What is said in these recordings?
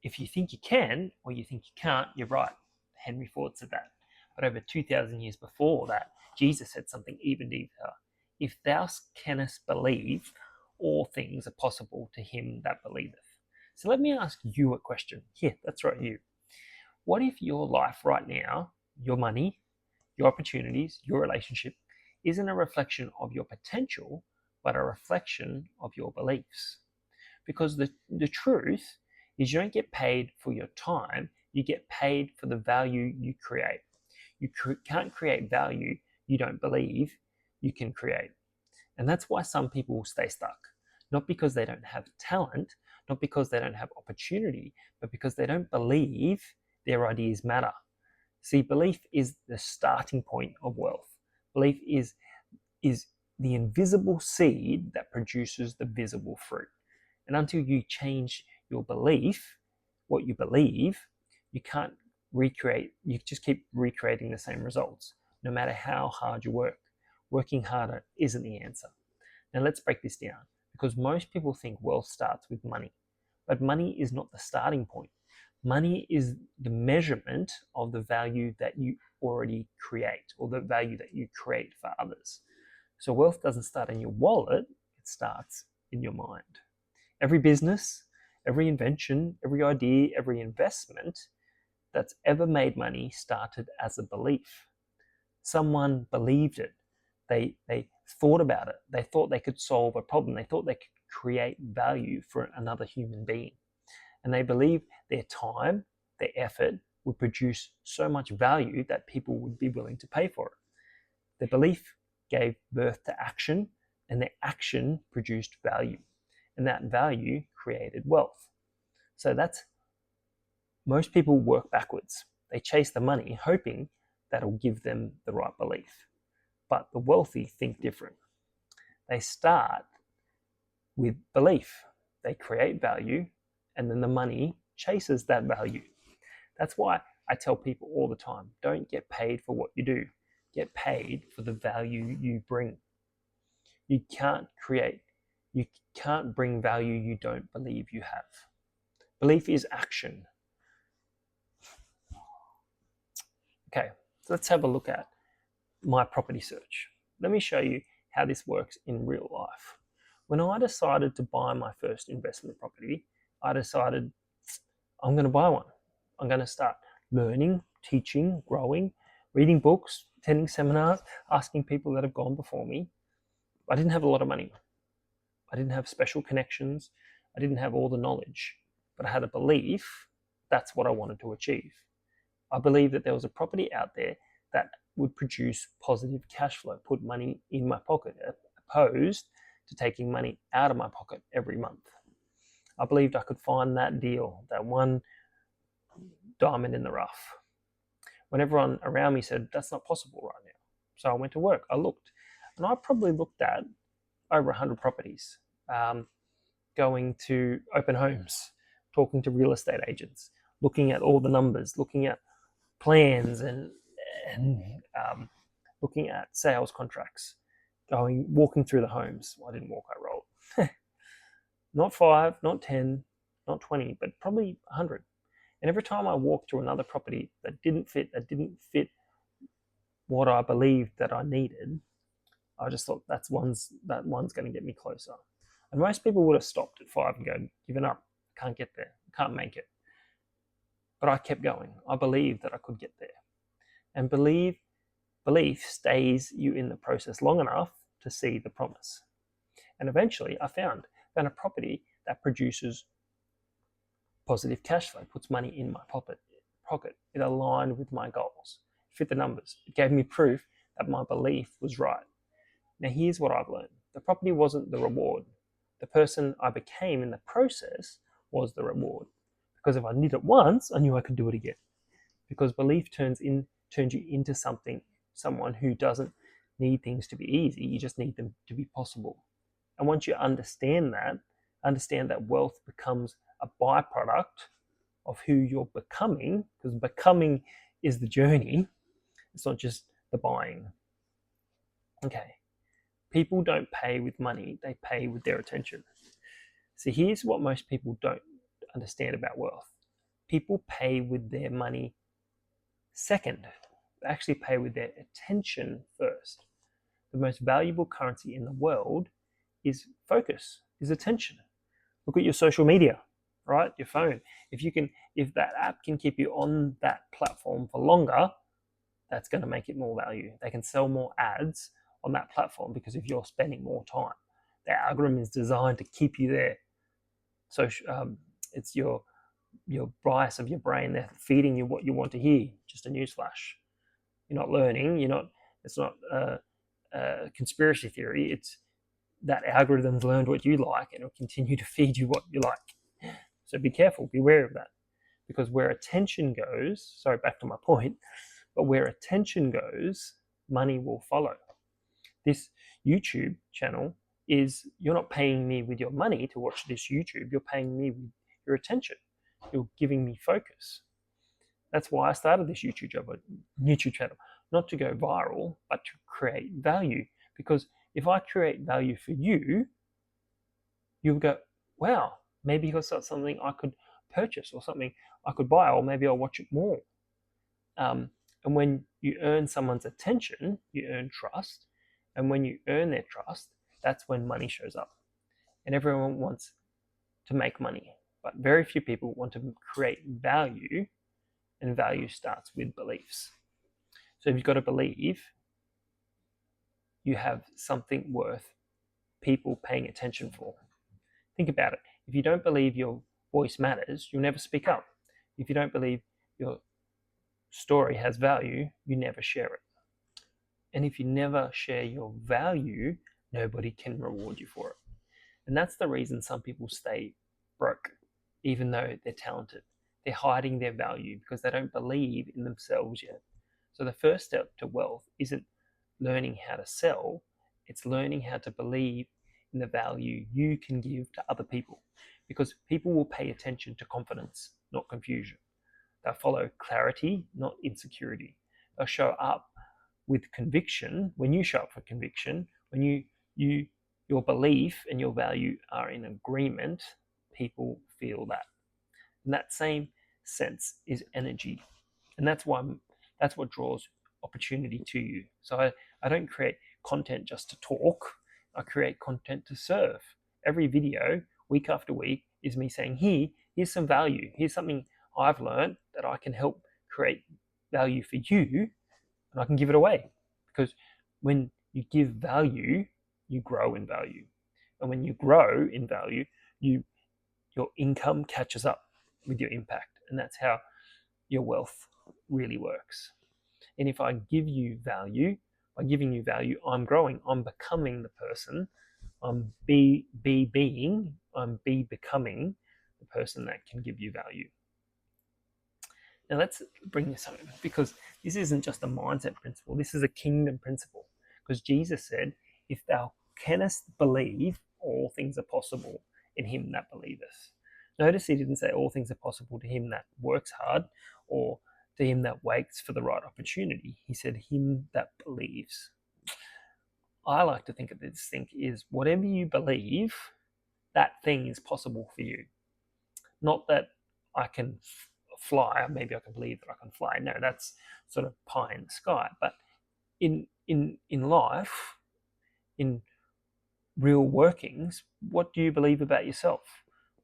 if you think you can or you think you can't, you're right. Henry Ford said that. But over 2,000 years before that, Jesus said something even deeper. If thou canst believe, all things are possible to him that believeth. So let me ask you a question. Yeah, that's right, you. What if your life right now, your money, your opportunities, your relationship, isn't a reflection of your potential, but a reflection of your beliefs? Because the truth is you don't get paid for your time, you get paid for the value you create. You can't create value you don't believe you can create. And that's why some people stay stuck. Not because they don't have talent, not because they don't have opportunity, but because they don't believe their ideas matter. See, belief is the starting point of wealth. Belief is the invisible seed that produces the visible fruit. And until you change your belief, what you believe, you can't recreate, you just keep recreating the same results, no matter how hard you work. Working harder isn't the answer. Now let's break this down, because most people think wealth starts with money, but money is not the starting point. Money is the measurement of the value that you already create, or the value that you create for others. So wealth doesn't start in your wallet, it starts in your mind. Every business, every invention, every idea, every investment that's ever made money started as a belief. Someone believed it. They thought about it. They thought they could solve a problem. They thought they could create value for another human being. And they believed their time, their effort would produce so much value that people would be willing to pay for it. Their belief gave birth to action, and their action produced value. And that value created wealth. So that's most people work backwards. They chase the money, hoping that'll give them the right belief. But the wealthy think different. They start with belief. They create value, and then the money chases that value. That's why I tell people all the time, don't get paid for what you do. Get paid for the value you bring. You can't bring value you don't believe you have. Belief is action. Okay, so let's have a look at my property search. Let me show you how this works in real life. When I decided to buy my first investment property, I decided I'm going to buy one. I'm going to start learning, teaching, growing, reading books, attending seminars, asking people that have gone before me. I didn't have a lot of money. I didn't have special connections. I didn't have all the knowledge, but I had a belief that's what I wanted to achieve. I believed that there was a property out there that would produce positive cash flow, put money in my pocket, opposed to taking money out of my pocket every month. I believed I could find that deal, that one diamond in the rough. When everyone around me said, that's not possible right now. So I went to work, I looked, and I probably looked at over 100 properties, going to open homes, talking to real estate agents, looking at all the numbers, looking at plans and looking at sales contracts, walking through the homes. Well, I didn't walk, I rolled. Not 5, not 10, not 20, but probably 100. And every time I walked through another property that didn't fit what I believed that I needed, I just thought that one's going to get me closer. And most people would have stopped at 5 and go, given up, can't get there, can't make it. But I kept going. I believed that I could get there. And belief stays you in the process long enough to see the promise. And eventually I found a property that produces positive cash flow, puts money in my pocket. It aligned with my goals, fit the numbers. It gave me proof that my belief was right. Now here's what I've learned. The property wasn't the reward. The person I became in the process was the reward. Because if I did it once, I knew I could do it again. Because belief turns you into someone who doesn't need things to be easy. You just need them to be possible. And once you understand that wealth becomes a byproduct of who you're becoming, because becoming is the journey. It's not just the buying. Okay. People don't pay with money, they pay with their attention. So here's what most people don't understand about wealth. people pay with their money second. They actually pay with their attention first. The most valuable currency in the world is focus, is attention. Look at your social media, right? Your phone. If that app can keep you on that platform for longer, that's going to make it more value. They can sell more ads on that platform because if you're spending more time, the algorithm is designed to keep you there. So it's your bias of your brain. They're feeding you what you want to hear. Just a newsflash. You're not learning. You're not. It's not a conspiracy theory. It's that algorithm's learned what you like and it'll continue to feed you what you like. So be careful, beware of that. Because where attention goes, sorry, back to my point, but where attention goes, money will follow. This YouTube channel is, you're not paying me with your money to watch this YouTube, you're paying me with your attention. You're giving me focus. That's why I started this YouTube channel, not to go viral, but to create value. Because if I create value for you, you'll go, wow, maybe that's something I could purchase or something I could buy, or maybe I'll watch it more. And when you earn someone's attention, you earn trust. And when you earn their trust, that's when money shows up. And everyone wants to make money, but very few people want to create value, and value starts with beliefs. So if you've got to believe you have something worth people paying attention for. Think about it. If you don't believe your voice matters, you'll never speak up. If you don't believe your story has value, you never share it. And if you never share your value, nobody can reward you for it. And that's the reason some people stay broke, even though they're talented. They're hiding their value because they don't believe in themselves yet. So the first step to wealth isn't learning how to sell, it's learning how to believe in the value you can give to other people. Because people will pay attention to confidence, not confusion. They'll follow clarity, not insecurity. They'll show up with conviction. When you show up for conviction, when your belief and your value are in agreement, people feel that. And that same sense is energy. And that's what draws opportunity to you. So I don't create content just to talk. I create content to serve. Every video, week after week, is me saying, here's some value. Here's something I've learned that I can help create value for you, and I can give it away. Because when you give value, you grow in value. And when you grow in value, your income catches up with your impact. And that's how your wealth really works. And if I give you value, by giving you value, I'm growing. I'm becoming the person. I'm becoming the person that can give you value. Now let's bring this home, because this isn't just a mindset principle. This is a kingdom principle. Because Jesus said, if thou canst believe, all things are possible in him that believeth. Notice he didn't say all things are possible to him that works hard, or to him that waits for the right opportunity. He said him that believes. I like to think of this thing is, whatever you believe, that thing is possible for you. Not that I can fly, maybe I can believe that I can fly. No, that's sort of pie in the sky. But in life, in real workings, what do you believe about yourself?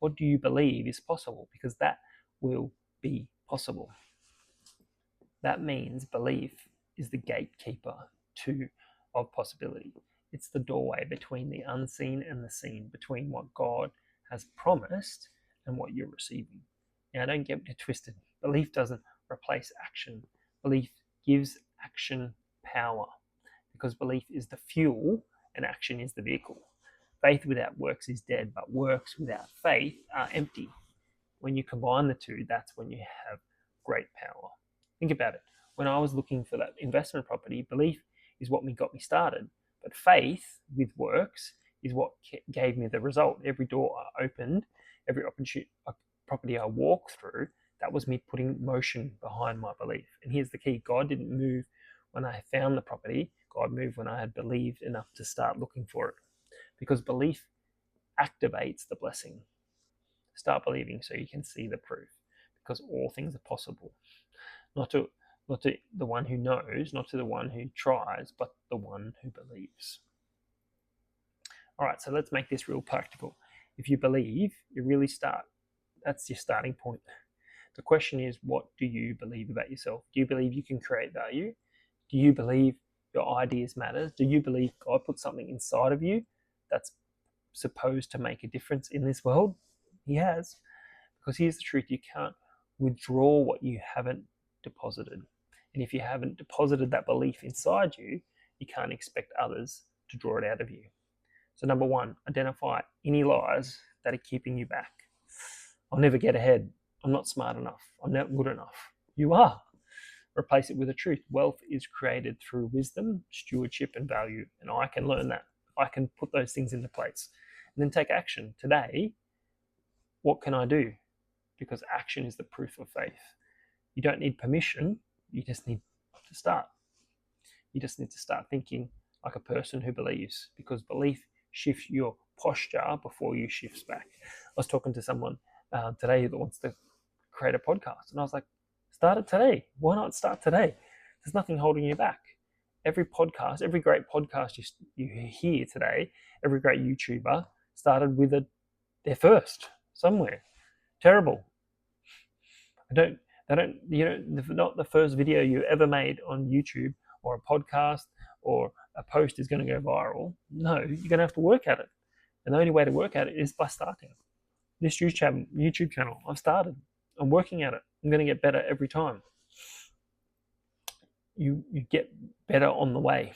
What do you believe is possible? Because that will be possible. That means belief is the gatekeeper of possibility. It's the doorway between the unseen and the seen, between what God has promised and what you're receiving. Now, don't get it twisted. Belief doesn't replace action. Belief gives action power, because belief is the fuel and action is the vehicle. Faith without works is dead, but works without faith are empty. When you combine the two, that's when you have great power. Think about it. When I was looking for that investment property, belief is what got me started. But faith with works is what gave me the result. Every door I opened, every property I walked through, that was me putting motion behind my belief. And here's the key. God didn't move when I found the property. God moved when I had believed enough to start looking for it. Because belief activates the blessing. Start believing so you can see the proof. because all things are possible. Not to the one who knows, not to the one who tries, but the one who believes. All right, so let's make this real practical. If you believe, you really start. That's your starting point. The question is, what do you believe about yourself? Do you believe you can create value? Do you believe your ideas matter? Do you believe God put something inside of you that's supposed to make a difference in this world? He has. Because here's the truth, you can't withdraw what you haven't deposited. And if you haven't deposited that belief inside you, you can't expect others to draw it out of you. So number one, identify any lies that are keeping you back. I'll never get ahead. I'm not smart enough. I'm not good enough. You are. Replace it with a truth. Wealth is created through wisdom, stewardship, and value. And I can learn that. I can put those things into place. And then take action. Today, what can I do? Because action is the proof of faith. You don't need permission. You just need to start. You just need to start thinking like a person who believes, because belief shifts your posture before you shifts back. I was talking to someone today that wants to create a podcast, and I was like, start it today. Why not start today? There's nothing holding you back. Every podcast, every great podcast you hear today, every great YouTuber started with their first somewhere. Terrible. Not the first video you ever made on YouTube or a podcast or a post is going to go viral. No, you're going to have to work at it. And the only way to work at it is by starting. This YouTube channel, I've started. I'm working at it. I'm going to get better every time. You get better on the way.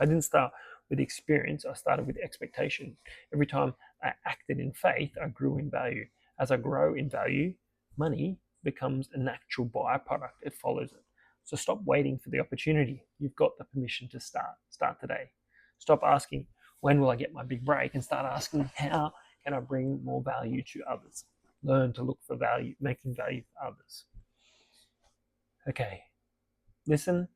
I didn't start with experience. I started with expectation. Every time I acted in faith, I grew in value. As I grow in value, money becomes a natural byproduct. It follows it. So stop waiting for the opportunity. You've got the permission to start. Start today. Stop asking, when will I get my big break? And start asking, how can I bring more value to others? Learn to look for value, making value for others. Okay, listen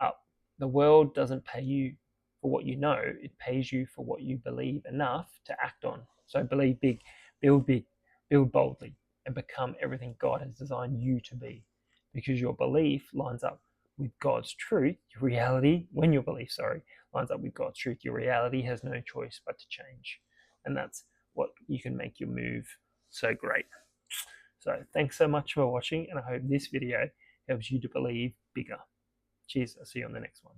up. The world doesn't pay you for what you know. It pays you for what you believe enough to act on. So believe big, build boldly, and become everything God has designed you to be. Because your belief lines up with God's truth, your reality, when your belief, lines up with God's truth, your reality has no choice but to change. And that's what you can make your move so great. So thanks so much for watching, and I hope this video helps you to believe bigger. Cheers, I'll see you on the next one.